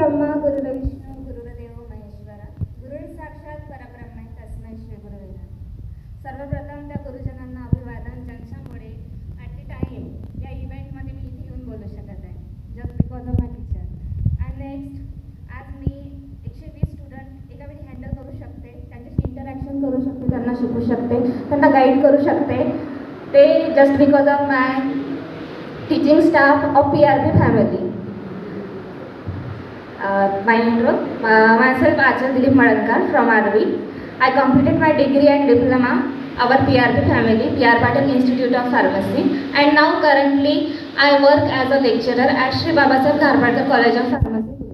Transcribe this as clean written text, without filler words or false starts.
ब्रह्मा गुरुर् विष्णू गुरुर्देव महेश्वरा गुरुर् साक्षात परब्रह्म तस्मै श्री गुरुवे नमः। सर्वप्रथम त्या गुरुजनांना अभिवादन, ज्यांच्यामुळे ॲट द टाईम या इव्हेंटमध्ये मी इथे येऊन बोलू शकत आहे, just because of my teacher. And next, आज मी 120 स्टुडंट एका वेळी हँडल करू शकते, त्यांच्याशी इंटरॅक्शन करू शकते, त्यांना शिकू शकते, त्यांना गाईड करू शकते. ते just because of my teaching staff of PRP family. My intro, myself Achal Dilip Madankar from RV. I completed my degree and diploma our PRP family, PR Patel Institute of Pharmacy, and now currently I work as a lecturer at Sri Babasaheb Dharmadkar College of Pharmacy.